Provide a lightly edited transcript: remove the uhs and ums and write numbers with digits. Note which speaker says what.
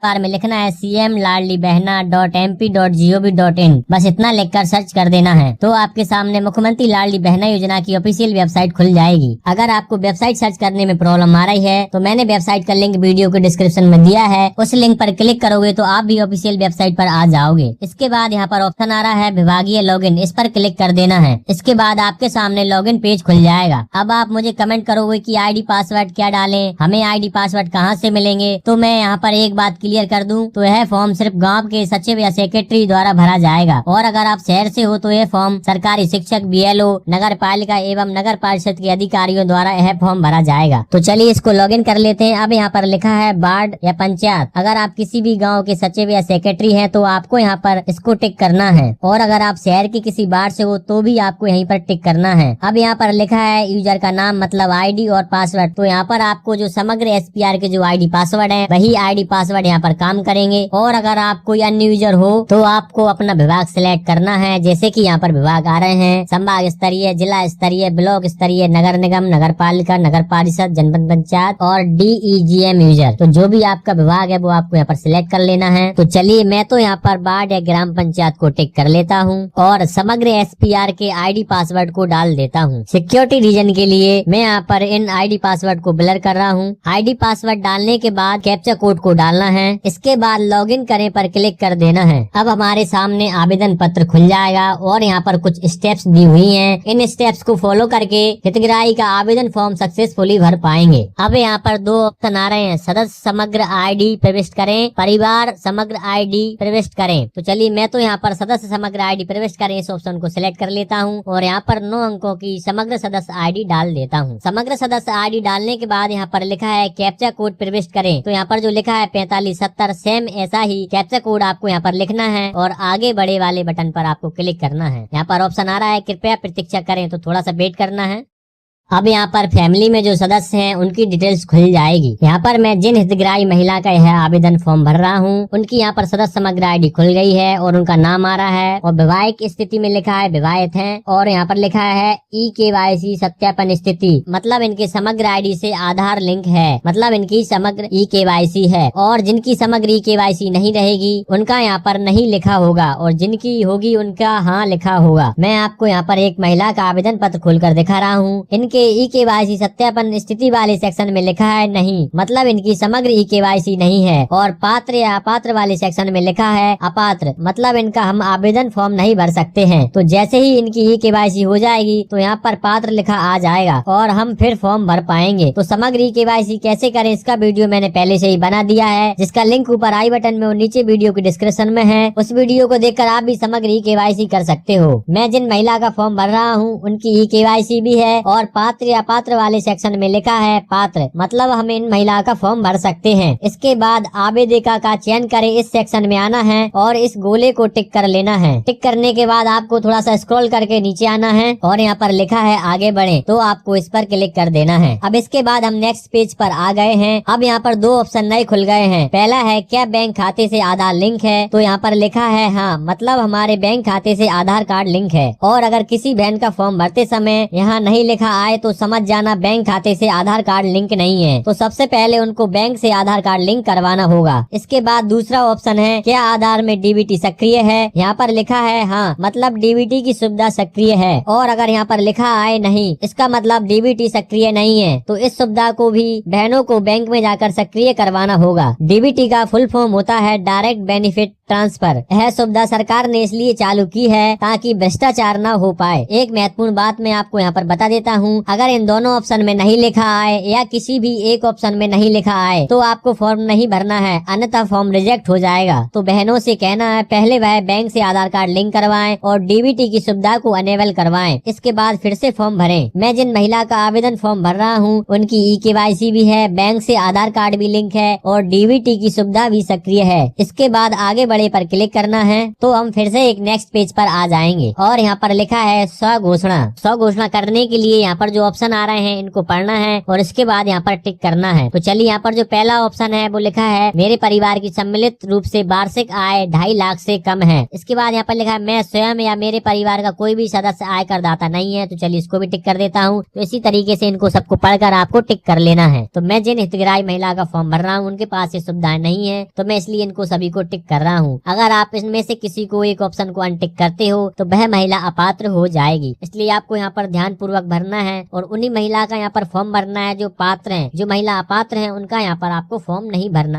Speaker 1: बार में लिखना है cmladlibehna.mp.gov.in। बस इतना लिखकर सर्च कर देना है तो आपके सामने मुख्यमंत्री लाडली बहना योजना की ऑफिशियल वेबसाइट खुल जाएगी। अगर आपको वेबसाइट सर्च करने में प्रॉब्लम आ रही है तो मैंने वेबसाइट का लिंक वीडियो के डिस्क्रिप्शन में दिया है, उस लिंक पर क्लिक करोगे तो आप भी ऑफिशियल वेबसाइट पर आ जाओगे। इसके बाद यहाँ पर ऑप्शन आ रहा है विभागीय लॉगिन, इस पर क्लिक कर देना है। इसके बाद आपके सामने लॉगिन पेज खुल जाएगा। अब आप मुझे कमेंट करोगे कि आईडी पासवर्ड क्या डालें, हमें आईडी पासवर्ड कहाँ से मिलेंगे। तो मैं यहाँ पर एक बात क्लियर कर दूं तो यह फॉर्म सिर्फ गांव के सचिव या सेक्रेटरी द्वारा भरा जाएगा, और अगर आप शहर से हो तो यह फॉर्म सरकारी शिक्षक, बीएलओ, नगर पालिका एवं नगर परिषद के अधिकारियों द्वारा यह फॉर्म भरा जाएगा। तो चलिए इसको लॉगिन कर लेते हैं। अब यहाँ पर लिखा है वार्ड या पंचायत। अगर आप किसी भी गाँव के सचिव या सेक्रेटरी है तो आपको यहाँ पर इसको टिक करना है, और अगर आप शहर के किसी वार्ड से हो तो भी आपको यहीं पर टिक करना है। अब यहाँ पर लिखा है यूजर का नाम मतलब आईडी और पासवर्ड। तो यहाँ पर आपको जो समग्र एसपीआर के जो आईडी पासवर्ड है वही आईडी पासवर्ड यहाँ पर काम करेंगे। और अगर आप कोई अन्य यूजर हो तो आपको अपना विभाग सिलेक्ट करना है, जैसे कि यहाँ पर विभाग आ रहे हैं संभाग स्तरीय, जिला स्तरीय, ब्लॉक स्तरीय, नगर निगम, नगर पालिका, नगर परिषद, जनपद पंचायत और DEGM यूजर। तो जो भी आपका विभाग है वो आपको यहाँ पर सिलेक्ट कर लेना है। तो चलिए मैं तो यहाँ पर वार्ड या ग्राम पंचायत को टिक कर लेता हूँ और समग्र एसपीआर के आईडी पासवर्ड को डाल देता हूँ। सिक्योरिटी रीजन के लिए मैं यहाँ पर इन आईडी पासवर्ड को ब्लर कर रहा हूँ। आईडी पासवर्ड डालने के बाद कैप्चा कोड को डालना है। इसके बाद लॉगिन करें पर क्लिक कर देना है। अब हमारे सामने आवेदन पत्र खुल जाएगा और यहाँ पर कुछ स्टेप्स दी हुई हैं। इन स्टेप्स को फॉलो करके हितग्राही का आवेदन फॉर्म सक्सेसफुली भर पाएंगे। अब यहाँ पर दो ऑप्शन आ रहे हैं, सदस्य समग्र आईडी प्रविष्ट करें, परिवार समग्र आईडी प्रविष्ट करें। तो चलिए मैं तो यहाँ पर सदस्य समग्र आईडी प्रविष्ट करें इस ऑप्शन को सिलेक्ट कर लेता हूँ और यहाँ पर 9 अंकों की समग्र सदस्य आईडी डाल देता हूँ। समग्र सदस्य आईडी डालने के बाद यहाँ पर लिखा है कैप्चा कोड प्रविष्ट करें। तो यहाँ पर जो लिखा है 4570 सेम ऐसा ही कैप्चा कोड आपको यहाँ पर लिखना है और आगे बढ़े वाले बटन पर आपको क्लिक करना है। यहाँ पर ऑप्शन आ रहा है कृपया प्रतीक्षा करें, तो थोड़ा सा वेट करना है। अब यहाँ पर फैमिली में जो सदस्य हैं उनकी डिटेल्स खुल जाएगी। यहाँ पर मैं जिन हितग्राही महिला का यह आवेदन फॉर्म भर रहा हूँ उनकी यहाँ पर सदस्य समग्र आईडी खुल गई है और उनका नाम आ रहा है और वैवाहिक स्थिति में लिखा है विवाहित हैं और यहाँ पर लिखा है EKYC सत्यापन स्थिति, मतलब इनके समग्र आईडी से आधार लिंक है, मतलब इनकी समग्र EKYC है। और जिनकी समग्र EKYC नहीं रहेगी उनका यहाँ पर नहीं लिखा होगा और जिनकी होगी उनका हाँ लिखा होगा। मैं आपको यहाँ पर एक महिला का आवेदन पत्र खोलकर दिखा रहा हूँ। इनके EKYC सत्यापन स्थिति वाले सेक्शन में लिखा है नहीं, मतलब इनकी समग्र EKYC नहीं है। और पात्र या अपात्र वाले सेक्शन में लिखा है अपात्र, मतलब इनका हम आवेदन फॉर्म नहीं भर सकते हैं। तो जैसे ही इनकी EKYC हो जाएगी तो यहाँ पर पात्र लिखा आ जाएगा और हम फिर फॉर्म भर पाएंगे। तो समग्र EKYC कैसे करें इसका वीडियो मैंने पहले से ही बना दिया है, जिसका लिंक ऊपर आई बटन में और नीचे वीडियो के डिस्क्रिप्शन में है। उस वीडियो को देखकर आप भी समग्र EKYC कर सकते हो। मैं जिन महिला का फॉर्म भर रहा हूँ उनकी EKYC भी है और पात्र या पात्र वाले सेक्शन में लिखा है पात्र, मतलब हम इन महिला का फॉर्म भर सकते हैं। इसके बाद आवेदिका का चयन करें, इस सेक्शन में आना है और इस गोले को टिक कर लेना है। टिक करने के बाद आपको थोड़ा सा स्क्रॉल करके नीचे आना है और यहाँ पर लिखा है आगे बढ़े, तो आपको इस पर क्लिक कर देना है। अब इसके बाद हम नेक्स्ट पेज पर आ गए हैं। अब यहाँ पर 2 ऑप्शन नए खुल गए हैं। पहला है क्या बैंक खाते से आधार लिंक है, तो यहाँ पर लिखा है हाँ, मतलब हमारे बैंक खाते से आधार कार्ड लिंक है। और अगर किसी बहन का फॉर्म भरते समय यहाँ नहीं लिखा आए तो समझ जाना बैंक खाते से आधार कार्ड लिंक नहीं है। तो सबसे पहले उनको बैंक से आधार कार्ड लिंक करवाना होगा। इसके बाद दूसरा ऑप्शन है क्या आधार में DBT सक्रिय है, यहाँ पर लिखा है हाँ, मतलब DBT की सुविधा सक्रिय है। और अगर यहाँ पर लिखा आए नहीं, इसका मतलब DBT सक्रिय नहीं है। तो इस सुविधा को भी बहनों को बैंक में जाकर सक्रिय करवाना होगा। DBT का फुल फॉर्म होता है डायरेक्ट बेनिफिट ट्रांसफर। यह सुविधा सरकार ने इसलिए चालू की है ताकि भ्रष्टाचार न हो पाए। एक महत्वपूर्ण बात मैं आपको यहाँ पर बता देता हूँ, अगर इन दोनों ऑप्शन में नहीं लिखा आए या किसी भी एक ऑप्शन में नहीं लिखा आए तो आपको फॉर्म नहीं भरना है, अन्यथा फॉर्म रिजेक्ट हो जाएगा। तो बहनों से कहना है पहले वह बैंक से आधार कार्ड लिंक करवाएं और DBT की सुविधा को अनेबल करवाएं, इसके बाद फिर से फॉर्म भरें। मैं जिन महिला का आवेदन फॉर्म भर रहा हूँ उनकी EKYC भी है, बैंक से आधार कार्ड भी लिंक है और DBT की सुविधा भी सक्रिय है। इसके बाद आगे बड़े पर क्लिक करना है तो हम फिर से एक नेक्स्ट पेज पर आ जाएंगे और यहाँ पर लिखा है स्व घोषणा। स्व घोषणा करने के लिए यहाँ पर जो ऑप्शन आ रहे हैं इनको पढ़ना है और इसके बाद यहाँ पर टिक करना है। तो चलिए यहाँ पर जो पहला ऑप्शन है वो लिखा है मेरे परिवार की सम्मिलित रूप से वार्षिक आय 2.5 लाख से कम है। इसके बाद यहाँ पर लिखा है मैं स्वयं या मेरे परिवार का कोई भी सदस्य आय करदाता नहीं है। तो चलिए इसको भी टिक कर देता हूँ। तो इसी तरीके से इनको सबको पढ़कर आपको टिक कर लेना है। तो मैं जिन हितग्राही महिला का फॉर्म भर रहा हूँ उनके पास ये सुविधाएं नहीं है, तो मैं इसलिए इनको सभी को टिक कर रहा हूँ। अगर आप इसमें से किसी को एक ऑप्शन को अनटिक करते हो तो वह महिला अपात्र हो जाएगी। इसलिए आपको यहाँ पर ध्यान पूर्वक भरना है और उन्हीं महिला का यहाँ पर फॉर्म भरना है जो पात्र है। जो महिला अपात्र है उनका यहाँ पर आपको फॉर्म नहीं भरना।